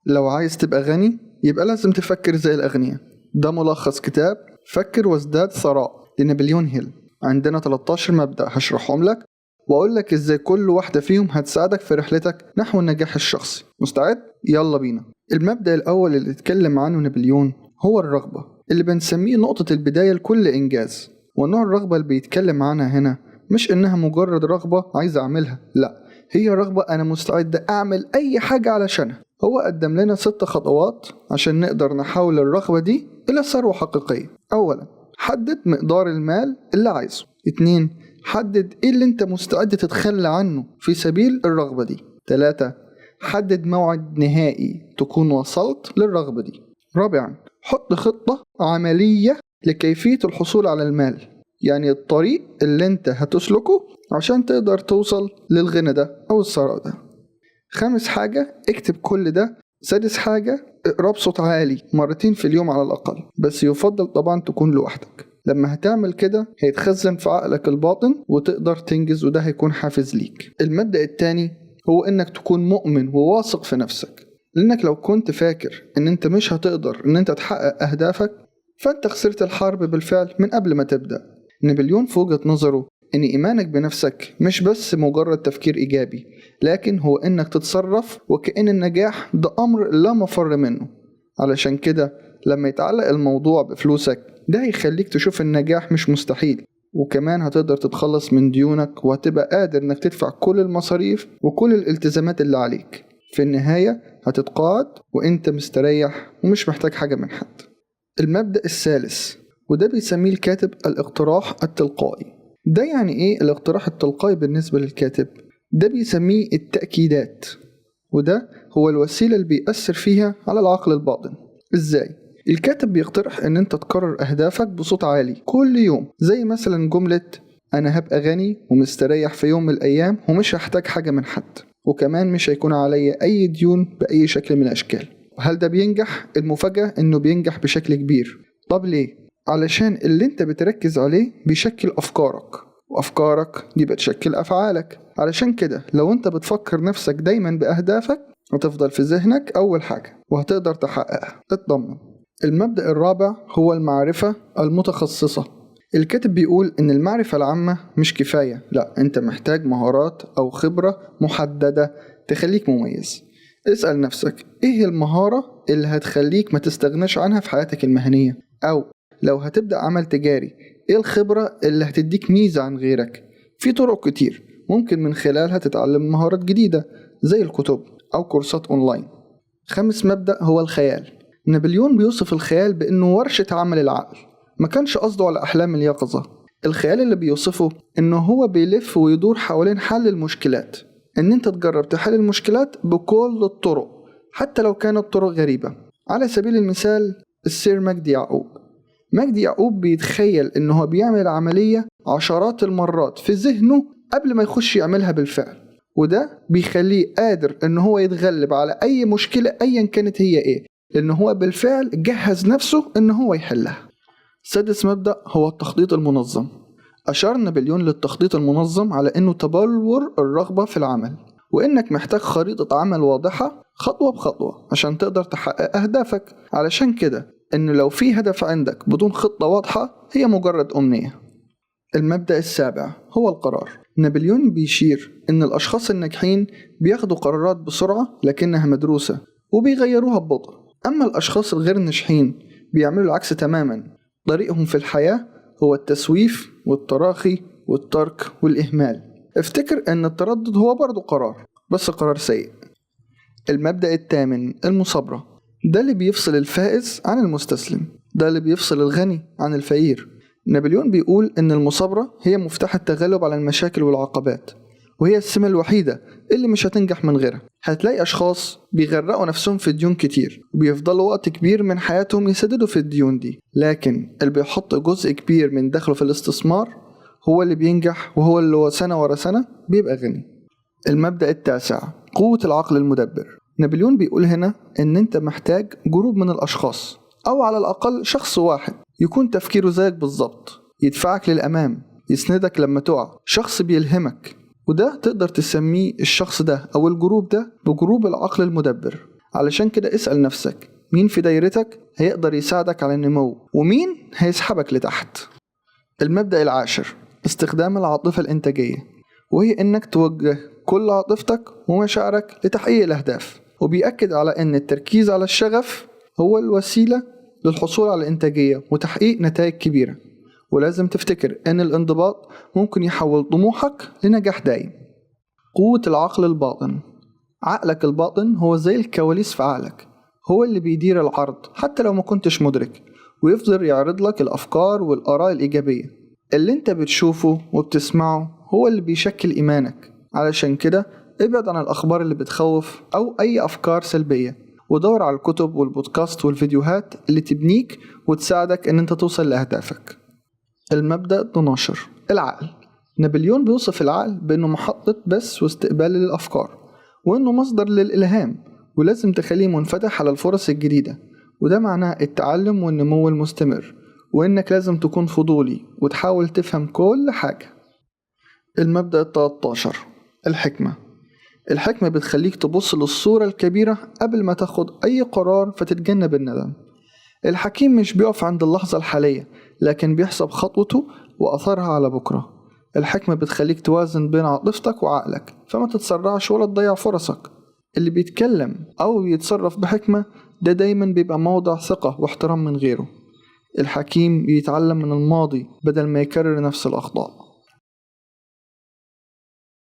لو عايز تبقى غني يبقى لازم تفكر زي الأغنياء. ده ملخص كتاب فكر وازداد ثراء لنابليون هيل. عندنا 13 مبدأ هشرحهم لك وأقول لك إزاي كل واحدة فيهم هتساعدك في رحلتك نحو النجاح الشخصي. مستعد؟ يلا بينا. المبدأ الأول اللي اتكلم عنه نابليون هو الرغبة، اللي بنسميه نقطة البداية لكل إنجاز. ونوع الرغبة اللي بيتكلم عنها هنا مش إنها مجرد رغبة عايز أعملها، لأ، هي رغبة أنا مستعد أعمل أي حاجة علشانها. هو قدم لنا 6 خطوات عشان نقدر نحول الرغبة دي إلى ثروة حقيقية. أولا، حدد مقدار المال اللي عايزه. 2، حدد إيه اللي أنت مستعد تتخلى عنه في سبيل الرغبة دي. 3، حدد موعد نهائي تكون وصلت للرغبة دي. رابعا، حط خطة عملية لكيفية الحصول على المال، يعني الطريق اللي أنت هتسلكه عشان تقدر توصل للغنى ده أو الثراء ده. 5 حاجة، اكتب كل ده. 6 حاجة، اقرأ بصوت عالي 2 مرات في اليوم على الأقل، بس يفضل طبعا تكون لوحدك. لما هتعمل كده هيتخزن في عقلك الباطن وتقدر تنجز، وده هيكون حافز ليك. المبدأ الثاني هو انك تكون مؤمن وواثق في نفسك، لانك لو كنت فاكر ان انت مش هتقدر ان انت تحقق اهدافك فانت خسرت الحرب بالفعل من قبل ما تبدأ. نابليون في وجهة نظره ان ايمانك بنفسك مش بس مجرد تفكير ايجابي، لكن هو انك تتصرف وكأن النجاح ده امر لا مفر منه. علشان كده لما يتعلق الموضوع بفلوسك ده هيخليك تشوف النجاح مش مستحيل، وكمان هتقدر تتخلص من ديونك وهتبقى قادر انك تدفع كل المصاريف وكل الالتزامات اللي عليك. في النهاية هتتقاعد وانت مستريح ومش محتاج حاجة من حد. المبدأ الثالث وده بيسميه الكاتب الاقتراح التلقائي. ده يعني ايه الاقتراح التلقائي بالنسبة للكاتب؟ ده بيسميه التأكيدات، وده هو الوسيلة اللي بيأثر فيها على العقل الباطن. ازاي؟ الكاتب بيقترح ان انت تكرر اهدافك بصوت عالي كل يوم، زي مثلا جملة انا هبقى غني ومستريح في يوم من الايام ومش هحتاج حاجة من حد، وكمان مش هيكون عليا اي ديون باي شكل من الاشكال. وهل ده بينجح؟ المفاجأة انه بينجح بشكل كبير. طب ليه؟ علشان اللي انت بتركز عليه بيشكل افكارك، وافكارك دي بتشكل افعالك. علشان كده لو انت بتفكر نفسك دايما باهدافك هتفضل في ذهنك اول حاجة وهتقدر تحققها. اطمن. المبدأ الرابع هو المعرفة المتخصصة. الكاتب بيقول ان المعرفة العامة مش كفاية، لا، انت محتاج مهارات او خبرة محددة تخليك مميز. اسأل نفسك ايه المهارة اللي هتخليك ما تستغناش عنها في حياتك المهنية، او لو هتبدأ عمل تجاري ايه الخبرة اللي هتديك ميزة عن غيرك. في طرق كتير ممكن من خلالها تتعلم مهارات جديدة زي الكتب او كورسات اونلاين. 5 مبدأ هو الخيال. نابليون بيوصف الخيال بانه ورشة عمل العقل، ما كانش قصده على احلام اليقظة. الخيال اللي بيوصفه انه هو بيلف ويدور حوالين حل المشكلات، ان انت تجرب تحل المشكلات بكل الطرق حتى لو كانت طرق غريبة. على سبيل المثال السير مجدي يعقوب بيتخيل انه هو بيعمل العملية عشرات المرات في ذهنه قبل ما يخش يعملها بالفعل، وده بيخليه قادر ان هو يتغلب على اي مشكلة ايا كانت هي ايه، لان هو بالفعل جهز نفسه ان هو يحلها. 6 مبدأ هو التخطيط المنظم. أشار نابليون للتخطيط المنظم على أنه تبلور الرغبة في العمل، وإنك محتاج خريطة عمل واضحة خطوة بخطوة عشان تقدر تحقق أهدافك. علشان كده إن لو في هدف عندك بدون خطة واضحة هي مجرد أمنية. المبدأ السابع هو القرار. نابليون بيشير إن الأشخاص الناجحين بياخدوا قرارات بسرعة لكنها مدروسة وبيغيروها ببطء، أما الأشخاص الغير ناجحين بيعملوا العكس تماما. طريقهم في الحياة هو التسويف والتراخي والترك والإهمال. افتكر أن التردد هو برضو قرار، بس قرار سيء. المبدأ الثامن المثابرة. ده اللي بيفصل الفائز عن المستسلم، ده اللي بيفصل الغني عن الفقير. نابليون بيقول أن المثابرة هي مفتاح التغلب على المشاكل والعقبات، وهي السمة الوحيدة اللي مش هتنجح من غيرها. هتلاقي أشخاص بيغرقوا نفسهم في ديون كتير وبيفضلوا وقت كبير من حياتهم يسددوا في الديون دي، لكن اللي بيحط جزء كبير من دخله في الاستثمار هو اللي بينجح، وهو اللي سنة ورا سنة بيبقى غني. المبدأ التاسع قوة العقل المدبر. نابليون بيقول هنا إن أنت محتاج جروب من الأشخاص، أو على الأقل شخص واحد يكون تفكيره زيك بالظبط، يدفعك للأمام، يسندك لما تقع، شخص بيلهمك. وده تقدر تسميه الشخص ده أو الجروب ده بجروب العقل المدبر. علشان كده اسأل نفسك مين في دايرتك هيقدر يساعدك على النمو ومين هيسحبك لتحت. المبدأ العاشر، استخدام العاطفة الإنتاجية، وهي إنك توجه كل عاطفتك ومشاعرك لتحقيق الأهداف، وبيأكد على إن التركيز على الشغف هو الوسيلة للحصول على الإنتاجية وتحقيق نتائج كبيرة. ولازم تفتكر إن الانضباط ممكن يحول طموحك لنجاح دائم. قوة العقل الباطن. عقلك الباطن هو زي الكواليس في عقلك، هو اللي بيدير العرض حتى لو ما كنتش مدرك، ويفضل يعرض لك الأفكار والآراء الإيجابية. اللي انت بتشوفه وبتسمعه هو اللي بيشكل إيمانك. علشان كده ابعد عن الأخبار اللي بتخوف أو أي أفكار سلبية، ودور على الكتب والبودكاست والفيديوهات اللي تبنيك وتساعدك ان انت توصل لأهدافك. المبدأ 12، العقل. نابليون بيوصف العقل بأنه محطة بث واستقبال للأفكار، وأنه مصدر للإلهام، ولازم تخليه منفتح على الفرص الجديدة، وده معناه التعلم والنمو المستمر، وإنك لازم تكون فضولي وتحاول تفهم كل حاجة. المبدأ 13، الحكمة. الحكمة بتخليك تبص للصورة الكبيرة قبل ما تاخد أي قرار فتتجنب الندم. الحكيم مش بيقف عند اللحظة الحالية، لكن بيحسب خطوته وأثرها على بكرة. الحكمة بتخليك توازن بين عاطفتك وعقلك، فما تتسرعش ولا تضيع فرصك. اللي بيتكلم أو بيتصرف بحكمة ده دايما بيبقى موضع ثقة واحترام من غيره. الحكيم بيتعلم من الماضي بدل ما يكرر نفس الأخطاء.